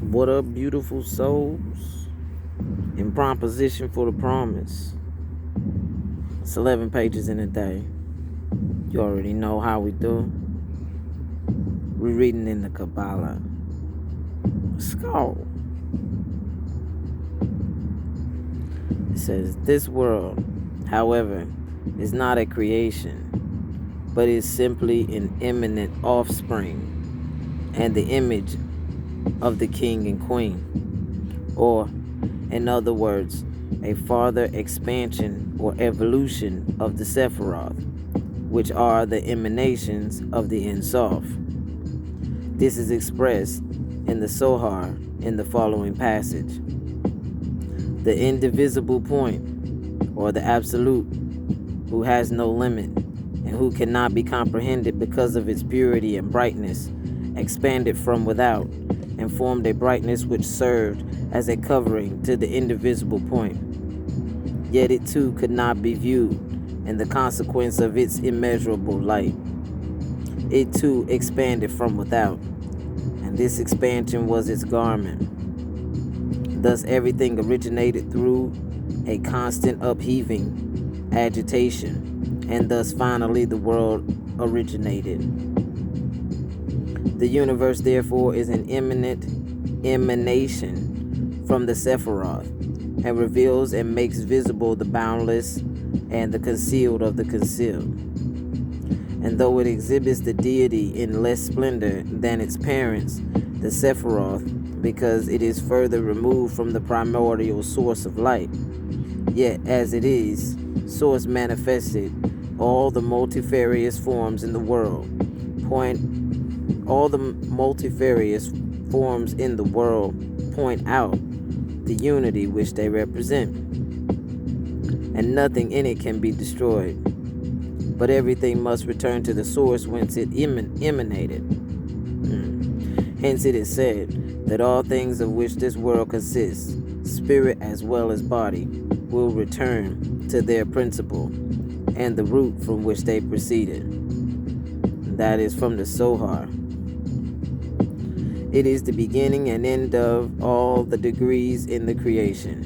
What up, beautiful souls? In prime position for the promise. It's 11 pages in a day. You already know how we do. We're reading in the Kabbalah. Let's go. It says, this world, however, is not a creation, but is simply an imminent offspring and the image of the king and queen, or, in other words, a farther expansion or evolution of the Sephiroth, which are the emanations of the Ein Sof. This is expressed in the Sohar in the following passage. The indivisible point, or the absolute, who has no limit and who cannot be comprehended because of its purity and brightness, expanded from without and formed a brightness which served as a covering to the indivisible point. Yet it too could not be viewed in the consequence of its immeasurable light. It too expanded from without, and this expansion was its garment. Thus everything originated through a constant upheaving, agitation, and thus finally the world originated. The universe therefore is an imminent emanation from the Sephiroth, and reveals and makes visible the boundless and the concealed of the concealed. And though it exhibits the deity in less splendor than its parents, the Sephiroth, because it is further removed from the primordial source of light, yet as it is, source manifested, all the multifarious forms in the world point out the unity which they represent, and nothing in it can be destroyed, but everything must return to the source whence it emanated. Hence it is said that all things of which this world consists, spirit as well as body, will return to their principle and the root from which they proceeded. That is from the Sohar. It is the beginning and end of all the degrees in the creation.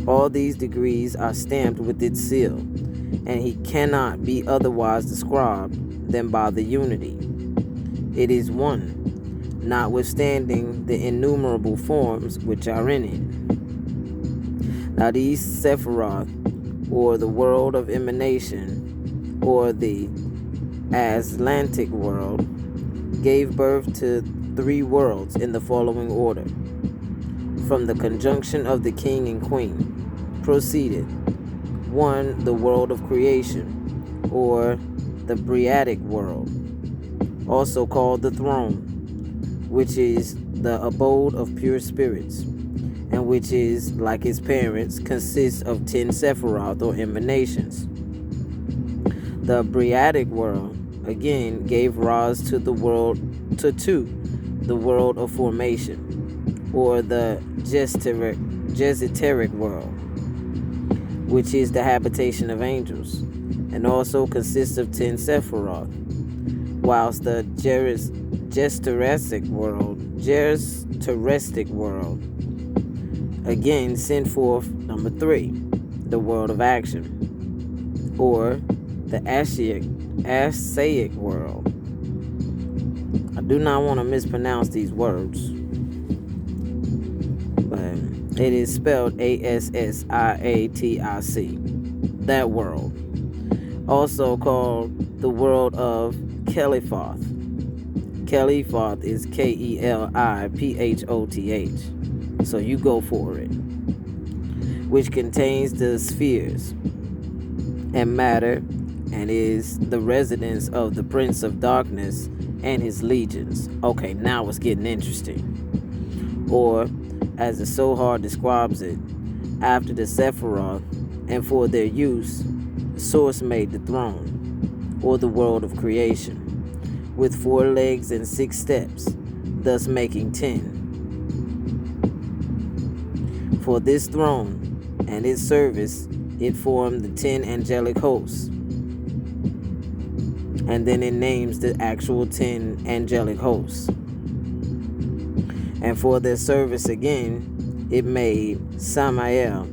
All these degrees are stamped with its seal, and he cannot be otherwise described than by the unity. It is one, notwithstanding the innumerable forms which are in it. Now these Sephiroth, or the world of emanation, or the Atlantic world, gave birth to 3 worlds in the following order. From the conjunction of the king and queen proceeded 1. The world of creation, or the Briatic world, also called the throne, which is the abode of pure spirits, and which is, like its parents, consists of 10 Sephiroth or emanations. The Briatic world again gave rise to the world the world of formation, or the Jeseteric world, which is the habitation of angels, and also consists of 10 Sephiroth, whilst the Jeseteric world again sent forth number 3, the world of action, or the Asaic world. I do not want to mispronounce these words, but it is spelled Assiatic. That world, also called the world of Keliphoth. Keliphoth is Keliphoth, so you go for it, which contains the spheres and matter, and is the residence of the Prince of Darkness and his legions. Okay, now it's getting interesting. Or, as the Sohar describes it, after the Sephiroth, and for their use, the source made the throne, or the world of creation, with 4 legs and 6 steps, thus making 10. For this throne and its service, it formed the 10 angelic hosts, And then it names the actual 10 angelic hosts. And for their service again, it made Samael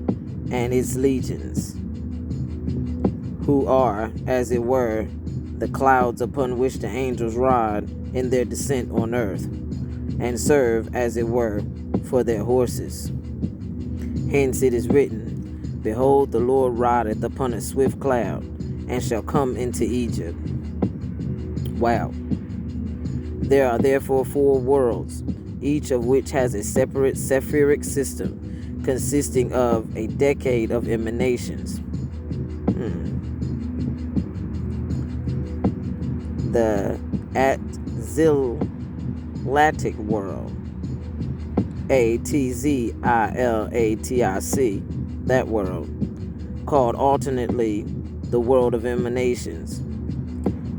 and its legions, who are, as it were, the clouds upon which the angels ride in their descent on earth, and serve, as it were, for their horses. Hence it is written, Behold, the Lord rideth upon a swift cloud, and shall come into Egypt. Wow. There are therefore 4 worlds, each of which has a separate sephiric system, consisting of a decade of emanations. The Atzilitic world, Atzilitic, that world, called alternately the world of emanations,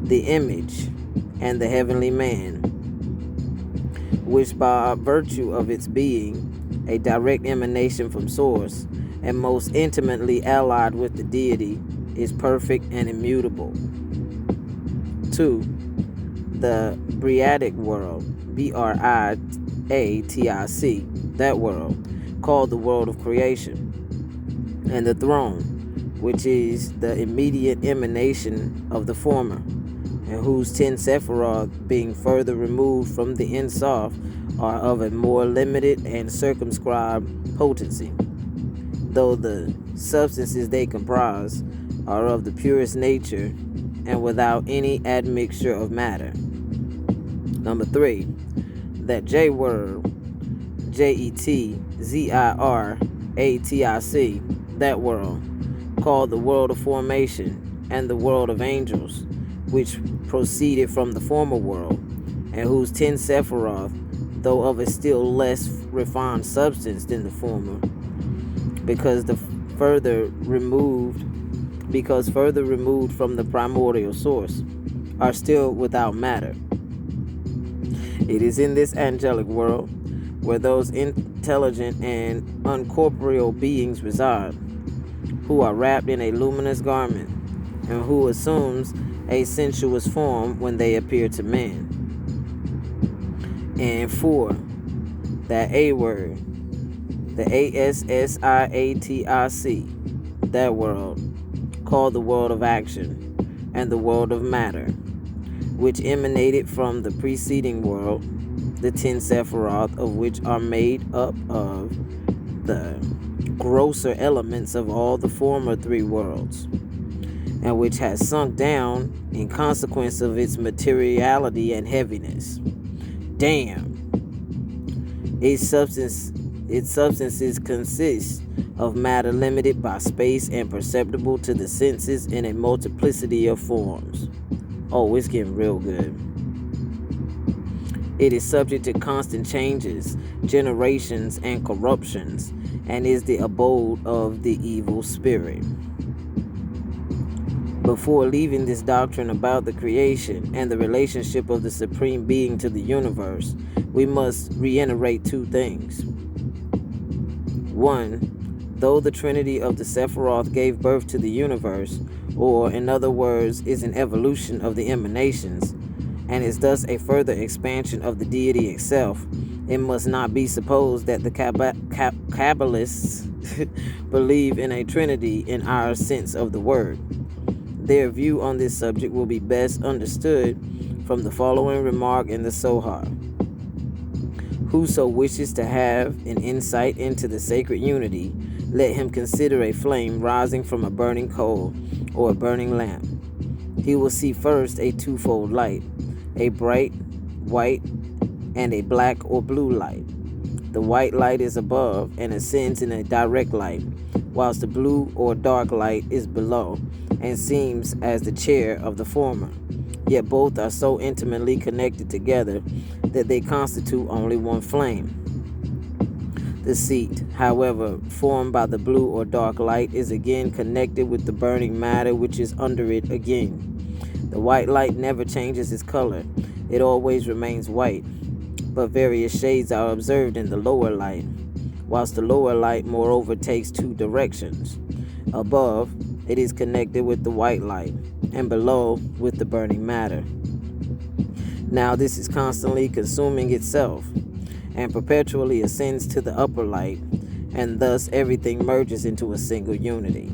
the image, and the heavenly man, which by virtue of its being a direct emanation from source and most intimately allied with the deity, is perfect and immutable. 2. The Briatic world, Briatic, that world, called the world of creation, and the throne, which is the immediate emanation of the former, and whose 10 Sephiroth, being further removed from the Ein Sof, are of a more limited and circumscribed potency, though the substances they comprise are of the purest nature and without any admixture of matter. Number 3, that J world, Jetziratic, that world, called the world of formation and the world of angels, which proceeded from the former world, and whose 10 Sephiroth, though of a still less refined substance than the former, because further removed from the primordial source, are still without matter. It is in this angelic world where those intelligent and uncorporeal beings reside, who are wrapped in a luminous garment, and who assumes a sensuous form when they appear to man. And 4, that A word, the Assiatic, that world, called the world of action and the world of matter, which emanated from the preceding world, the 10 Sephiroth of which are made up of the grosser elements of all the former 3 worlds, and which has sunk down in consequence of its materiality and heaviness. Damn. Its substances consist of matter limited by space and perceptible to the senses in a multiplicity of forms. Oh, it's getting real good. It is subject to constant changes, generations, and corruptions, and is the abode of the evil spirit. Before leaving this doctrine about the creation and the relationship of the Supreme Being to the universe, we must reiterate 2 things. 1. Though the Trinity of the Sephiroth gave birth to the universe, or in other words, is an evolution of the emanations, and is thus a further expansion of the deity itself, it must not be supposed that the Kabbalists believe in a Trinity in our sense of the word. Their view on this subject will be best understood from the following remark in the Zohar. Whoso wishes to have an insight into the sacred unity, let him consider a flame rising from a burning coal or a burning lamp. He will see first a 2-fold light, a bright white and a black or blue light. The white light is above and ascends in a direct light, whilst the blue or dark light is below and seems as the chair of the former. Yet both are so intimately connected together that they constitute only one flame. The seat, however, formed by the blue or dark light is again connected with the burning matter which is under it again. The white light never changes its color. It always remains white, but various shades are observed in the lower light, whilst the lower light moreover takes 2 directions, above it is connected with the white light, and below with the burning matter. Now this is constantly consuming itself and perpetually ascends to the upper light, and thus everything merges into a single unity.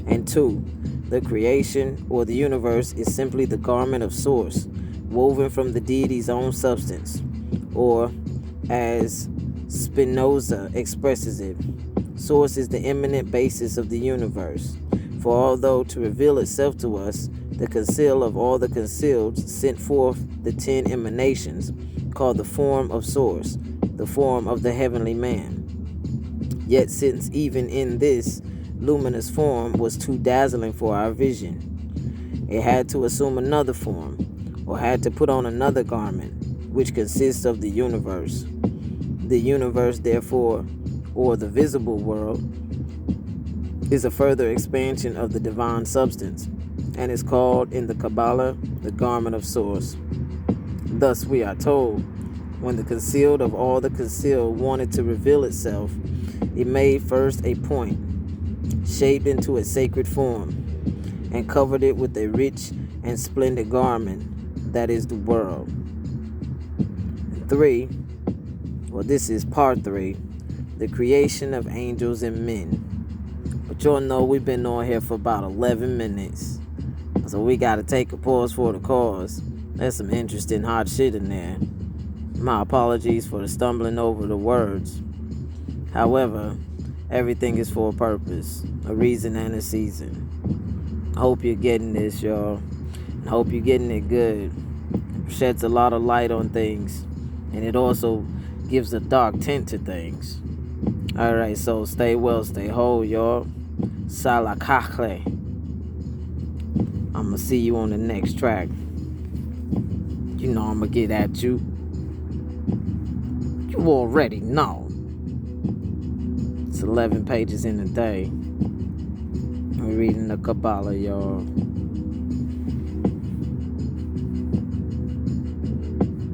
And 2, the creation or the universe is simply the garment of source, woven from the deity's own substance, or as Spinoza expresses it, source is the immanent basis of the universe. For although to reveal itself to us, the conceal of all the concealed sent forth the 10 emanations, called the form of source, the form of the heavenly man. Yet since even in this luminous form was too dazzling for our vision, it had to assume another form, or had to put on another garment, which consists of the universe. The universe, therefore, or the visible world, is a further expansion of the divine substance, and is called in the Kabbalah the garment of source. Thus we are told, when the concealed of all the concealed wanted to reveal itself, it made first a point, shaped into a sacred form, and covered it with a rich and splendid garment, that is the world. 3, this is part 3, the creation of angels and men. But y'all know we've been on here for about 11 minutes, so we gotta take a pause for the cause. There's some interesting hot shit in there. My apologies for the stumbling over the words. However, everything is for a purpose, a reason, and a season. I hope you're getting this, y'all. I hope you're getting it good. It sheds a lot of light on things, and it also gives a dark tint to things. Alright, so stay well, stay whole, y'all. Salakachle. I'ma see you on the next track. You know I'ma get at you. You already know. It's 11 pages in a day. We're reading the Kabbalah, y'all.